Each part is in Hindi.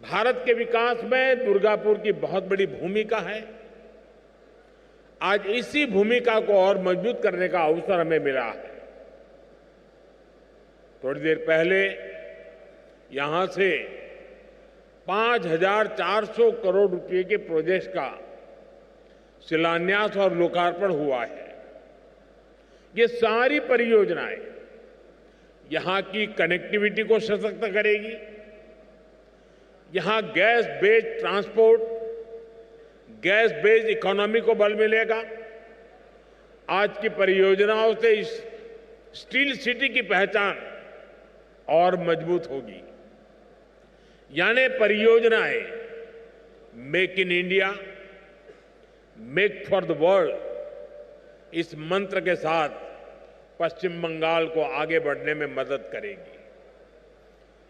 भारत के विकास में दुर्गापुर की बहुत बड़ी भूमिका है। आज इसी भूमिका को और मजबूत करने का अवसर हमें मिला है। थोड़ी देर पहले यहां से 5,400 करोड़ रुपए के प्रोजेक्ट का शिलान्यास और लोकार्पण हुआ है। ये सारी परियोजनाएं यहां की कनेक्टिविटी को सशक्त करेगी, यहां gas based transport, gas based economy को बल मिलेगा। आज की परियोजनाओं से इस स्टील सिटी की पहचान और मजबूत होगी। यानी परियोजनाएं make in India, make for the world इस मंत्र के साथ पश्चिम बंगाल को आगे बढ़ने में मदद करेगी।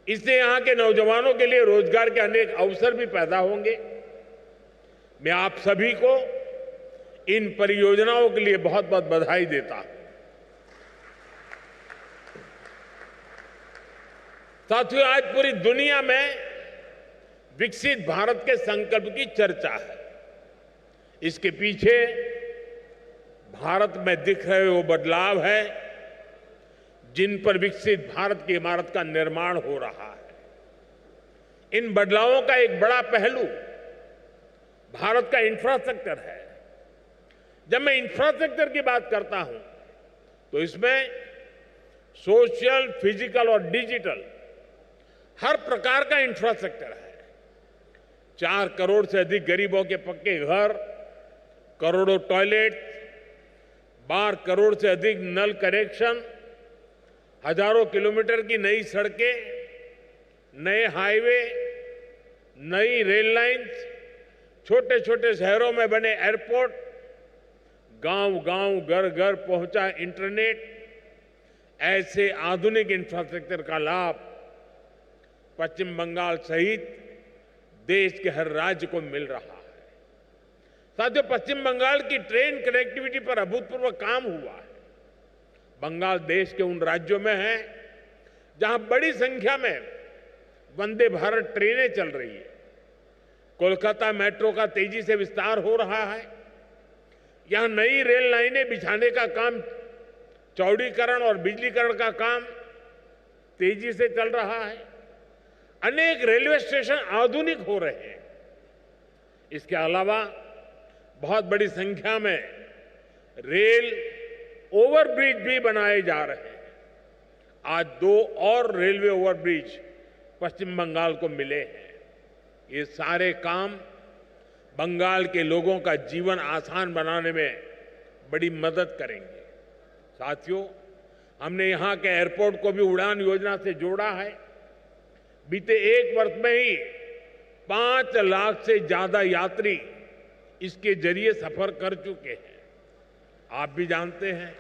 इससे यहां के नौजवानों के लिए रोजगार के अनेक अवसर भी पैदा होंगे। मैं आप सभी को इन परियोजनाओं के लिए बहुत बहुत बधाई देता हूं। साथियों, आज पूरी दुनिया में विकसित भारत के संकल्प की चर्चा है। इसके पीछे भारत में दिख रहे वो बदलाव है जिन पर विकसित भारत की इमारत का निर्माण हो रहा है। इन बदलावों का एक बड़ा पहलू भारत का इंफ्रास्ट्रक्चर है। जब मैं इंफ्रास्ट्रक्चर की बात करता हूं तो इसमें सोशल, फिजिकल और डिजिटल हर प्रकार का इंफ्रास्ट्रक्चर है। 4 करोड़ से अधिक गरीबों के पक्के घर, करोड़ों टॉयलेट, 12 करोड़ से अधिक नल कनेक्शन, हजारों किलोमीटर की नई सड़कें, नए हाईवे, नई रेल लाइंस, छोटे छोटे शहरों में बने एयरपोर्ट, गांव-गांव, घर-घर पहुंचा इंटरनेट, ऐसे आधुनिक इंफ्रास्ट्रक्चर का लाभ पश्चिम बंगाल सहित देश के हर राज्य को मिल रहा है। साथियों, पश्चिम बंगाल की ट्रेन कनेक्टिविटी पर अभूतपूर्व काम हुआ है। बंगाल देश के उन राज्यों में है जहां बड़ी संख्या में वंदे भारत ट्रेनें चल रही है। कोलकाता मेट्रो का तेजी से विस्तार हो रहा है। यहां नई रेल लाइनें बिछाने का काम, चौड़ीकरण और बिजलीकरण का काम तेजी से चल रहा है। अनेक रेलवे स्टेशन आधुनिक हो रहे हैं। इसके अलावा बहुत बड़ी संख्या में रेल ओवरब्रिज भी बनाए जा रहे हैं। आज 2 और रेलवे ओवरब्रिज पश्चिम बंगाल को मिले हैं। ये सारे काम बंगाल के लोगों का जीवन आसान बनाने में बड़ी मदद करेंगे। साथियों, हमने यहां के एयरपोर्ट को भी उड़ान योजना से जोड़ा है। बीते 1 वर्ष में ही 5 लाख से ज्यादा यात्री इसके जरिए सफर कर चुके हैं। आप भी जानते हैं,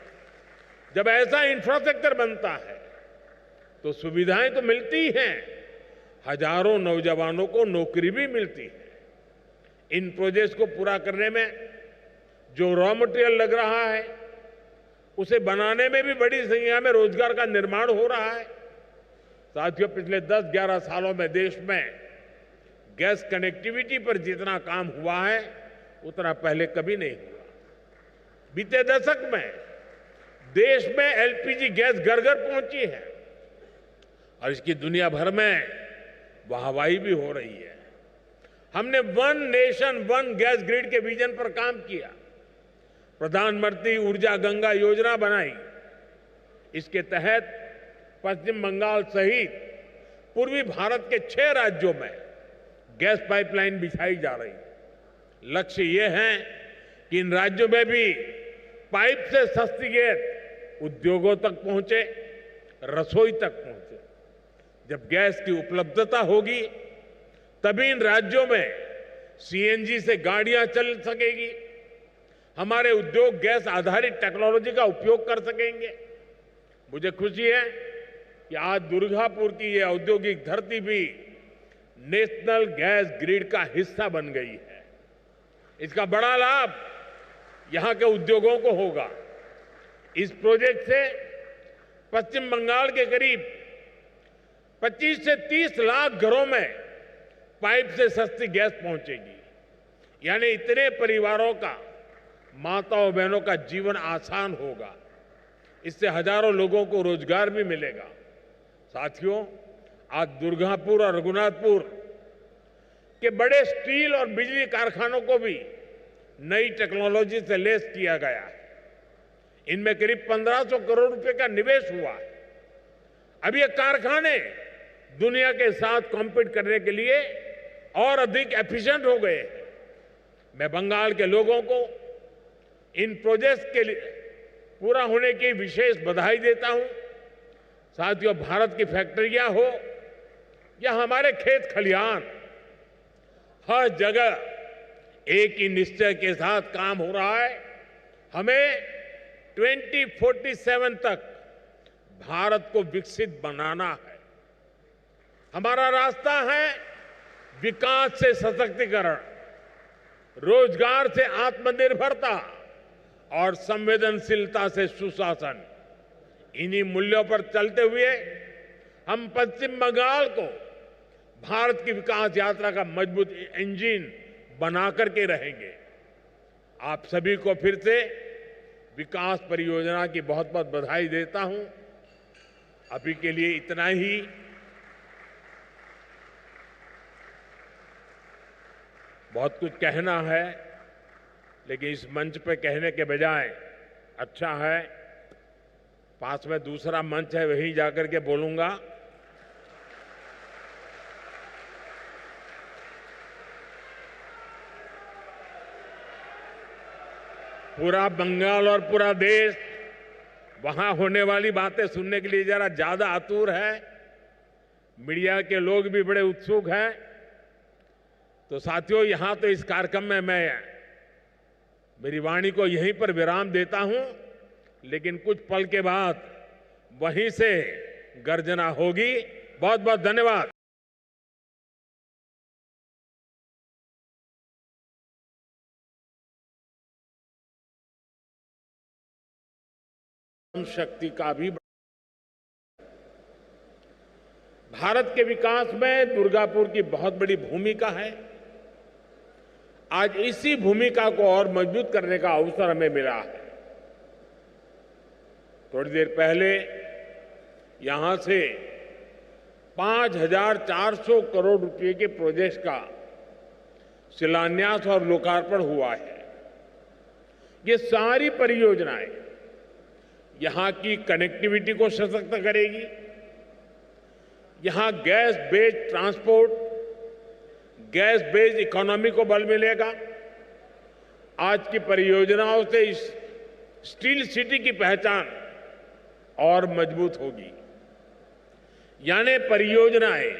जब ऐसा इंफ्रास्ट्रक्चर बनता है तो सुविधाएं तो मिलती हैं, हजारों नौजवानों को नौकरी भी मिलती है। इन प्रोजेक्ट्स को पूरा करने में जो रॉ मटेरियल लग रहा है उसे बनाने में भी बड़ी संख्या में रोजगार का निर्माण हो रहा है। साथियों, पिछले 10-11 सालों में देश में गैस कनेक्टिविटी पर जितना काम हुआ है उतना पहले कभी नहीं हुआ। बीते दशक में देश में एलपीजी गैस घर घर पहुंची है और इसकी दुनिया भर में वाहवाही भी हो रही है। हमने one nation one gas grid के विजन पर काम किया। प्रधानमंत्री ऊर्जा गंगा योजना बनाई। इसके तहत पश्चिम बंगाल सहित पूर्वी भारत के 6 राज्यों में गैस पाइपलाइन बिछाई जा रही है। लक्ष्य ये है कि इन राज्यों में भी पाइप से सस्ती गैस उद्योगों तक पहुंचे, रसोई तक पहुंचे। जब गैस की उपलब्धता होगी तभी इन राज्यों में सीएनजी से गाड़ियां चल सकेगी। हमारे उद्योग गैस आधारित टेक्नोलॉजी का उपयोग कर सकेंगे। मुझे खुशी है कि आज दुर्गापुर की ये औद्योगिक धरती भी नेशनल गैस ग्रिड का हिस्सा बन गई है। इसका बड़ा लाभ यहां के उद्योगों को होगा। इस प्रोजेक्ट से पश्चिम बंगाल के करीब 25 से 30 लाख घरों में पाइप से सस्ती गैस पहुंचेगी। यानी इतने परिवारों का, माताओं बहनों का जीवन आसान होगा। इससे हजारों लोगों को रोजगार भी मिलेगा। साथियों, आज दुर्गापुर और रघुनाथपुर के बड़े स्टील और बिजली कारखानों को भी नई टेक्नोलॉजी से लैस किया गया है। इनमें करीब 1500 करोड़ रुपए का निवेश हुआ है। अब ये कारखाने दुनिया के साथ कॉम्पीट करने के लिए और अधिक एफिशिएंट हो गए हैं। मैं बंगाल के लोगों को इन प्रोजेक्ट्स के लिए पूरा होने की विशेष बधाई देता हूं। साथियों, भारत की फैक्ट्रियां हो या हमारे खेत खलिहान, हर जगह एक ही निश्चय के साथ काम हो रहा है। हमें 2047 तक भारत को विकसित बनाना है। हमारा रास्ता है विकास से सशक्तिकरण, रोजगार से आत्मनिर्भरता और संवेदनशीलता से सुशासन। इन्हीं मूल्यों पर चलते हुए हम पश्चिम बंगाल को भारत की विकास यात्रा का मजबूत इंजन बना करके रहेंगे। आप सभी को फिर से विकास परियोजना की बहुत बहुत बधाई देता हूं। अभी के लिए इतना ही। बहुत कुछ कहना है, लेकिन इस मंच पे कहने के बजाय अच्छा है पास में दूसरा मंच है, वहीं जाकर के बोलूंगा। पूरा बंगाल और पूरा देश वहां होने वाली बातें सुनने के लिए जरा ज्यादा आतुर है। मीडिया के लोग भी बड़े उत्सुक हैं। तो साथियों, यहां तो इस कार्यक्रम में मैं मेरी वाणी को यहीं पर विराम देता हूं, लेकिन कुछ पल के बाद वहीं से गर्जना होगी। बहुत बहुत धन्यवाद। शक्ति का भी भारत के विकास में दुर्गापुर की बहुत बड़ी भूमिका है। आज इसी भूमिका को और मजबूत करने का अवसर हमें मिला है। थोड़ी देर पहले यहां से 5,400 करोड़ रुपए के प्रोजेक्ट का शिलान्यास और लोकार्पण हुआ है। ये सारी परियोजनाएं यहां की कनेक्टिविटी को सशक्त करेगी, यहां gas based transport, gas based economy को बल मिलेगा। आज की परियोजनाओं से इस स्टील सिटी की पहचान और मजबूत होगी। यानी परियोजनाएं